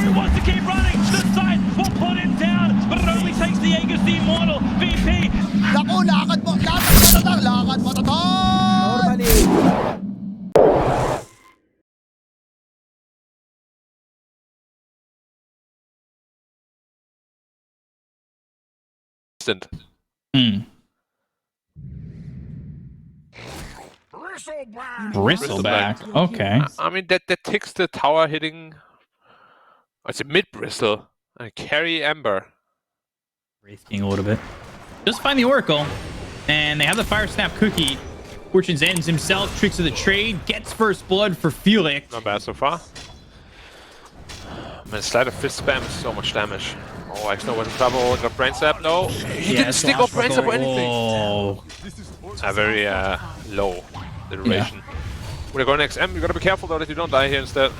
He wants to keep running. The side will put him down, but it only takes the Aegis the Immortal. VP. Naku, lakad mo to tol! Normally. Bristleback. Okay. I mean, that ticks the tower hitting. Oh, it's a mid bristle. Carry Ember. Wraith King a little bit. Just find the Oracle. And they have the Fire Snap Cookie. Fortune's ends himself. Tricks of the trade. Gets first blood for Felix. Not bad so far. Man, Sleight of Fist spam is so much damage. Oh, X-No was in trouble. Got Brain Sap. No. He didn't stick off Brain Sap or anything. Oh. A very low duration. We're going XM. You gotta be careful though that you don't die here instead.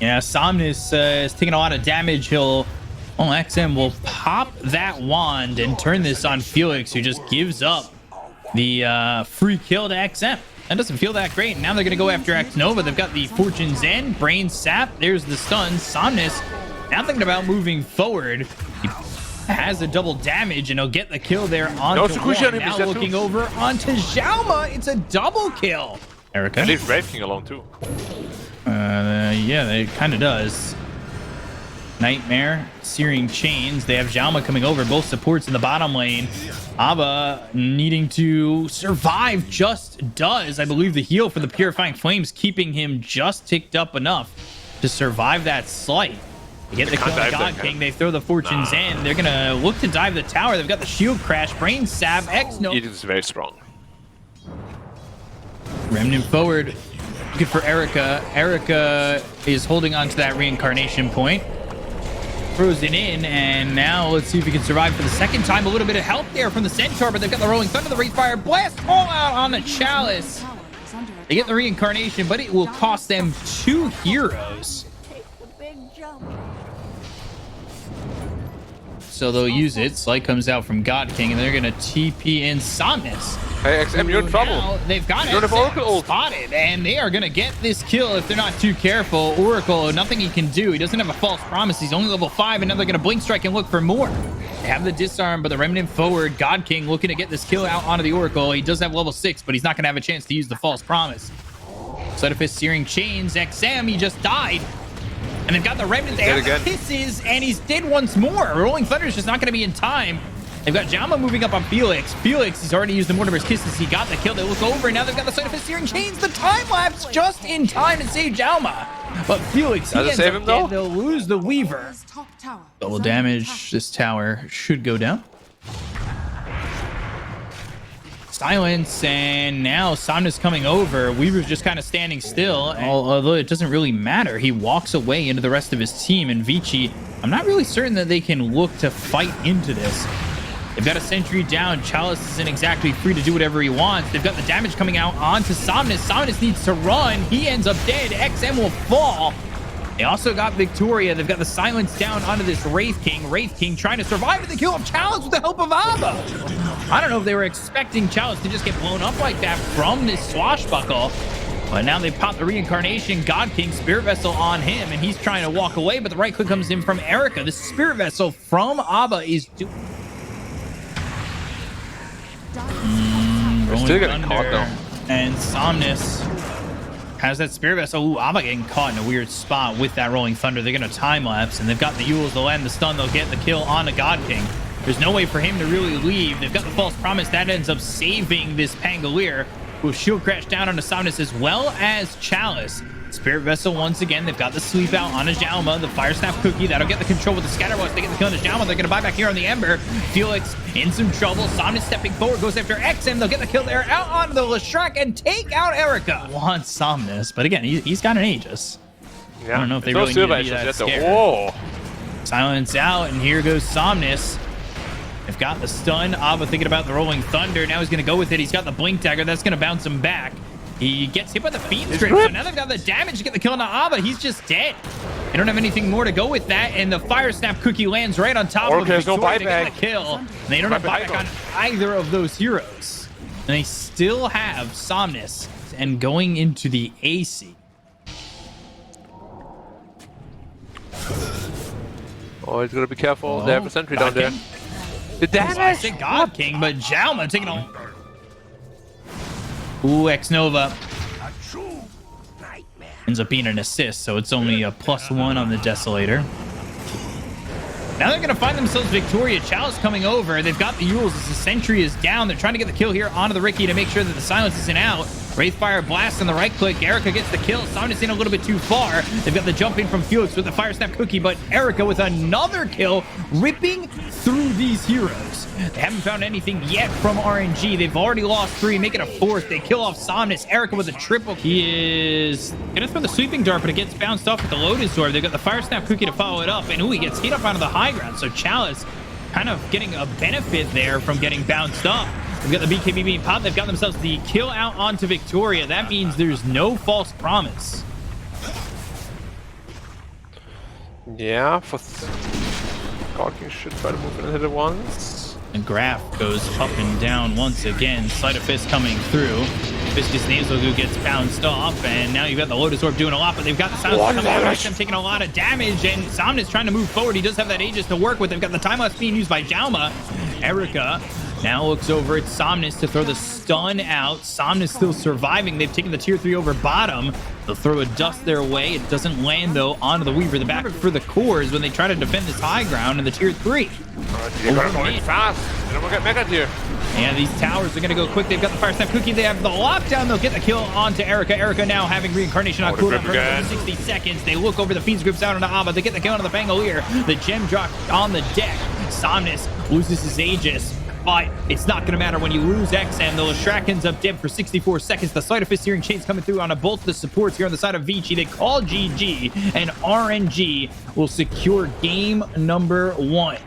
Yeah, Somnus is taking a lot of damage. He'll... Oh, XM will pop that wand and turn this on Felix, who just gives up the free kill to XM. That doesn't feel that great. Now they're going to go after X-Nova. They've got the Fortune's End, Brain Sap. There's the stun. Somnus now thinking about moving forward. He has a double damage, and he'll get the kill there onto one. Now looking over onto Xiaoma. It's a double kill. Erica. And leaves Wraith King alone too. Yeah, it kind of does. Nightmare, Searing Chains. They have Xiaoma coming over, both supports in the bottom lane. Aba needing to survive just does. I believe the heal for the Purifying Flames keeping him just ticked up enough to survive that slight. They get the kill on God King. They throw the Fortune's End. They're going to look to dive the tower. They've got the Shield Crash, Brain Sap, X-No. It is very strong. Remnant forward. Looking for Erica. Erica is holding on to that reincarnation point. Frozen in, and now let's see if he can survive for the second time. A little bit of help there from the Centaur, but they've got the Rolling Thunder, the Wraithfire Blast all out on the Chalice. They get the reincarnation, but it will cost them 2 heroes. So they'll use it. Slight comes out from God King, and they're going to TP in Somnus. Hey, XM, you're in trouble. Now they've got it spotted, and they are going to get this kill if they're not too careful. Oracle, nothing he can do. He doesn't have a false promise. He's only level 5, and now they're going to Blink Strike and look for more. They have the disarm, but the Remnant forward. God King looking to get this kill out onto the Oracle. He does have level 6, but he's not going to have a chance to use the false promise. Sleight of Fist, Searing Chains. XM, he just died. And they've got the Remnant. They have the Kisses, and he's dead once more. Rolling Thunder is just not going to be in time. They've got Xiaoma moving up on Felix. Felix, he's already used the Mortimer's Kisses. He got the kill. They look over, and now they've got the Sleight of Fist, Searing Chains. The time lapse just in time to save Xiaoma. But Felix, he ends up dead. They'll lose the Weaver. Double damage. This tower should go down. Silence, and now Somnus coming over. Weaver's just kind of standing still, although it doesn't really matter. He walks away into the rest of his team, and Vici, I'm not really certain that they can look to fight into this. They've got a sentry down. Chalice isn't exactly free to do whatever he wants. They've got the damage coming out onto Somnus. Somnus needs to run. He ends up dead. XM will fall. They also got Victoria. They've got the silence down onto this Wraith King. Wraith King trying to survive the kill of Chalice with the help of Aba. I don't know if they were expecting Chalice to just get blown up like that from this swashbuckle. But now they pop the reincarnation. God King, Spirit Vessel on him, and he's trying to walk away, but the right click comes in from Erica. The Spirit Vessel from Aba is doing... Still getting caught though. And Somnus has that Spirit Vessel. Ooh, Aba getting caught in a weird spot with that Rolling Thunder. They're going to time lapse, and they've got the Yules. They'll land the stun. They'll get the kill on the God King. There's no way for him to really leave. They've got the false promise. That ends up saving this Pangolier, who will shield crash down onto Somnus as well as Chalice. Spirit Vessel once again. They've got the sweep out on a Xiaoma. The Fire Snap Cookie. That'll get the control with the Scatterwatch. They get the kill on the Xiaoma. They're going to buy back here on the Ember. Felix in some trouble. Somnus stepping forward. Goes after XM. They'll get the kill there. Out onto the Leshrac and take out Erica. Wants Somnus. But again, he's got an Aegis. Yeah. I don't know if they really need to be that scared. Whoa. Silence out. And here goes Somnus. They've got the stun. Aba thinking about the Rolling Thunder. Now he's going to go with it. He's got the Blink Dagger. That's going to bounce him back. He gets hit by the Fiend Script, so now they've got the damage to get the kill on Aba. He's just dead. They don't have anything more to go with that, and the Fire Snap Cookie lands right on top of Victoria to get the kill. And they don't have buyback on either of those heroes. And they still have Somnus and going into the AC. Oh, he's gonna be careful. They have a sentry down there. King. The I damage! say God King, but Jauma taking on. Ooh, X-Nova. Ends up being an assist, so it's only a +1 on the Desolator. Now they're going to find themselves Victoria. Chalice coming over. They've got the Yules as the sentry is down. They're trying to get the kill here onto the Riki to make sure that the silence isn't out. Wraithfire blast on the right click. Erica gets the kill. Somnus in a little bit too far. They've got the jump in from Felix with the Fire Snap Cookie, but Erica with another kill, ripping through these heroes. They haven't found anything yet from RNG. They've already lost 3, make it a 4th. They kill off Somnus. Erica with a triple. He is going to throw the sweeping dart, but it gets bounced off with the Lotus Orb. They've got the Fire Snap Cookie to follow it up, and ooh, he gets hit up onto the high ground. So Chalice kind of getting a benefit there from getting bounced up. They've got the BKB being popped. They've got themselves the kill out onto Victoria. That means there's no false promise. Yeah, for Gawking should try to move in and hit it once. And Graph goes up and down once again. Sleight of Fist coming through. Viscous Nasal Goo gets bounced off, and now you've got the Lotus Orb doing a lot, but they've got the Silence coming out. XM taking a lot of damage, and Somnus trying to move forward. He does have that Aegis to work with. They've got the time lapse being used by Jauma. Erica now looks over at Somnus to throw the stun out. Somnus still surviving. They've taken the tier 3 over bottom. They'll throw a dust their way. It doesn't land, though, onto the Weaver. The back for the cores when they try to defend this high ground in the tier 3. They gotta go in fast. They don't get Mega here. And these towers are going to go quick. They've got the Fire Snap Cookie. They have the lockdown. They'll get the kill onto Erica. Erica now having reincarnation on cooldown for another 60 seconds. They look over the Fiend's Grips out onto Ava. They get the kill onto the Fangolier. The gem drop on the deck. Somnus loses his Aegis, but it's not going to matter when you lose XM. The Leshrac ends up dead for 64 seconds. The Sleight of Fist Searing Chains coming through on both the supports here on the side of Vici. They call GG, and RNG will secure game number 1.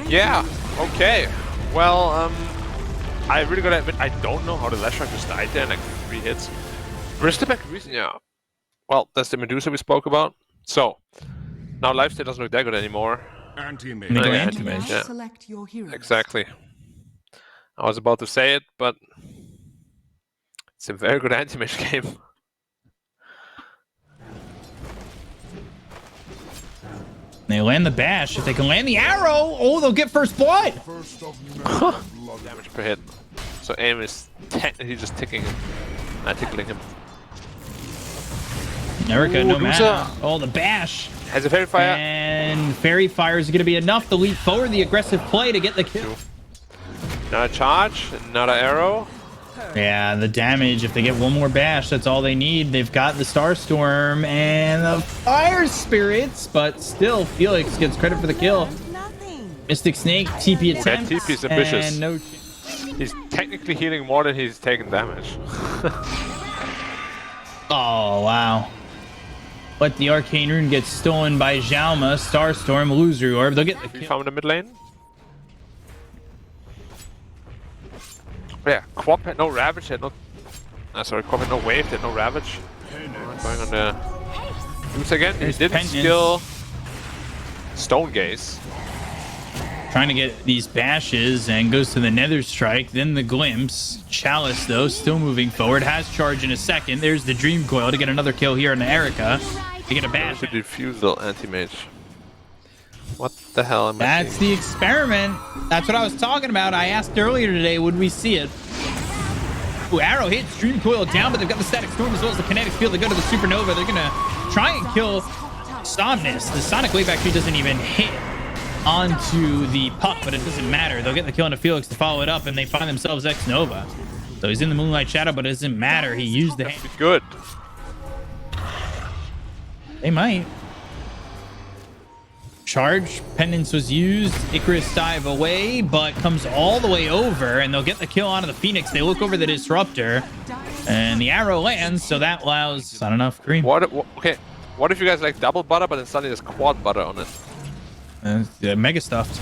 Yeah, okay. Well, I really gotta admit, I don't know how the Leshrac just died there in like 3 hits. Risterback reason, yeah. Well, that's the Medusa we spoke about. So, now Lifesteal doesn't look that good anymore. Anti-mage. Anti-mage, yeah. Select your heroes. Exactly. I was about to say it, but it's a very good anti-mage game. They land the bash. If they can land the arrow, oh, they'll get first blood. Damage per hit. So aim is technically just ticking him, not tickling him. Erica, no Medusa. matter. Oh, the bash. Has a Fairy Fire. And Fairy Fire is going to be enough to leap forward. The aggressive play to get the kill. Another charge, another arrow. Yeah, the damage, if they get one more bash, that's all they need. They've got the Starstorm and the Fire Spirits, but still, Felix gets credit for the kill. Mystic Snake, TP attempt. That TP is ambitious. And no... He's technically healing more than he's taking damage. Oh, wow. But the Arcane Rune gets stolen by Jauma, Starstorm, Illusory Orb. They'll get the We kill. found in the mid lane. Yeah, Quap had no Ravage, had no... sorry, Quap had no Wave, had no Ravage. Going on the... Use again, he didn't Penance. steal Stone Gaze. Trying to get these bashes and goes to the Nether Strike, then the Glimpse. Chalice, though, still moving forward, has charge in a second. There's the Dream Coil to get another kill here on Erica. To get a bash. The Diffusal Anti-Mage. What the hell am I That's seeing? the experiment. That's what I was talking about. I asked earlier today, would we see it? Ooh, arrow hits, Dream Coil down, but they've got the Static Storm as well as the Kinetic Field. They go to the Supernova. They're going to try and kill Somnus. The Sonic Wave actually doesn't even hit onto the puck, but it doesn't matter. They'll get the kill into Felix to follow it up, and they find themselves X-Nova. So he's in the Moonlight Shadow, but it doesn't matter. He used the hand. Good. They might. Charge Penance was used. Icarus dive away, but comes all the way over, and they'll get the kill onto the Phoenix. They look over the Disruptor, and the arrow lands, so that allows not enough cream. Okay, what if you guys like double butter, but then suddenly there's quad butter on it? Mega stuffed.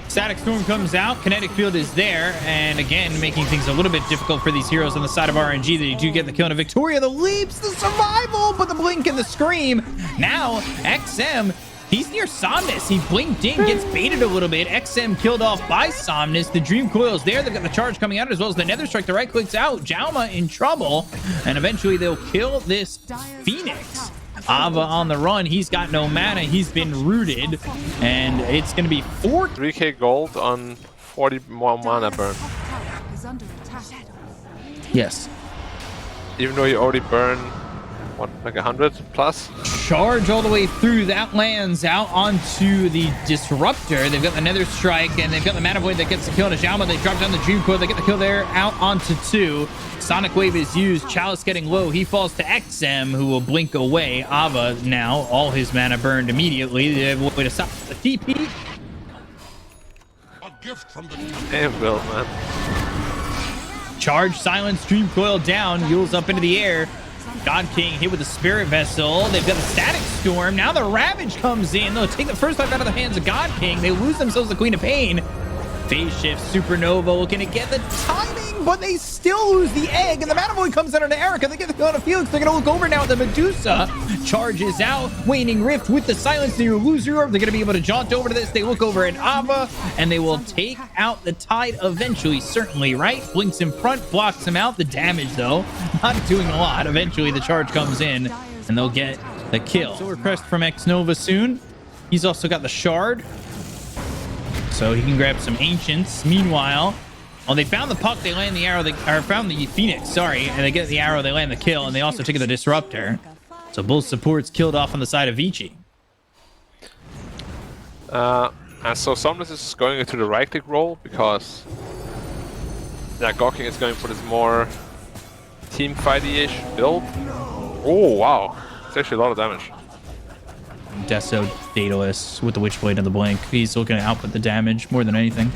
Static Storm comes out. Kinetic Field is there, and again, making things a little bit difficult for these heroes on the side of RNG. They do get the kill into Victoria. The leaps, the survival, but the blink and the scream. Now, XM, he's near Somnus. He blinked in, gets baited a little bit. XM killed off by Somnus. The Dream Coil's there. They've got the charge coming out as well as the Nether Strike. The right clicks out. Jauma in trouble, and eventually they'll kill this Phoenix. Ava on the run. He's got no mana. He's been rooted, and it's going to be 3k gold on 40 more mana burn. Yes. Even though you already burn, what, like 100 plus? Charge all the way through. That lands out onto the Disruptor. They've got the Nether Strike, and they've got the Mana Void that gets the kill to Xiaoma. They drop down the Dream Coil. They get the kill there, out onto 2. Sonic Wave is used. Chalice getting low. He falls to XM, who will blink away. Ava now, all his mana burned immediately. They have a way to stop the TP. Damn, Bill, man. Charge, silence, Dream Coil down. Yules up into the air. God King hit with the Spirit Vessel. They've got the Static Storm. Now the Ravage comes in. They'll take the first life out of the hands of God King. They lose themselves the Queen of Pain. Phase Shift, Supernova looking to get the timing, but they still lose the egg. And the Mana Void comes in on Erica. They get the kill on Felix. They're going to look over now at the Medusa. Charges out. Waning Rift with the silence. They lose your orb. They're going to be able to jaunt over to this. They look over at Ava, and they will take out the Tide eventually, certainly, right? Blinks in front, blocks him out. The damage, though, not doing a lot. Eventually, the charge comes in, and they'll get the kill. Silver Crest from X Nova soon. He's also got the Shard, so he can grab some Ancients. Meanwhile, they found the puck, they land the arrow, found the Phoenix, sorry, and they get the arrow, they land the kill, and they also take the Disruptor. So both supports killed off on the side of Vici. So Somnus is going into the right click role because Gawking is going for this more team fighty-ish build. Oh wow, it's actually a lot of damage. Deso Daedalus with the Witchblade and the Blink. He's looking to output the damage more than anything.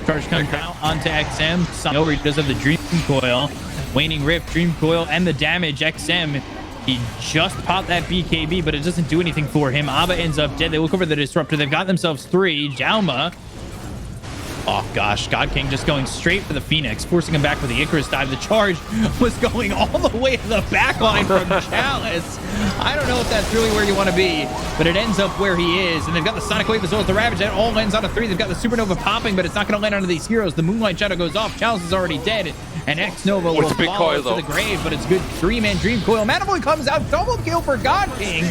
Charge comes out onto XM. Over, he does have the Dream Coil. Waning Rift, Dream Coil, and the damage. XM, he just popped that BKB, but it doesn't do anything for him. Ava ends up dead. They look over the Disruptor. They've got themselves 3. Xiaoma. Oh gosh, God King just going straight for the Phoenix, forcing him back with the Icarus dive. The charge was going all the way to the back line from Chalice. I don't know if that's really where you want to be, but it ends up where he is. And they've got the Sonic Wave as well as the Ravage. That all lands on a 3. They've got the Supernova popping, but it's not going to land onto these heroes. The Moonlight Shadow goes off. Chalice is already dead. And X-Nova will fall to the grave, but it's good 3-man Dream Coil. Mana Void comes out, double kill for God King.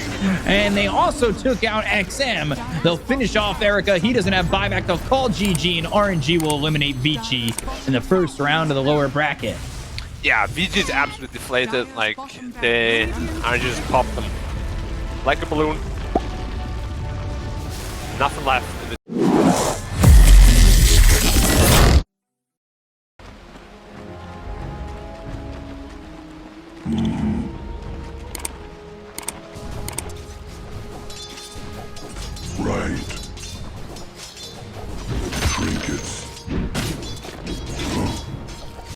And they also took out XM. They'll finish off Erica. He doesn't have buyback. They'll call GG, and RNG will eliminate Vici in the first round of the lower bracket. Yeah, Vici is absolutely deflated. Like, they RNG just popped them like a balloon. Nothing left in the Right.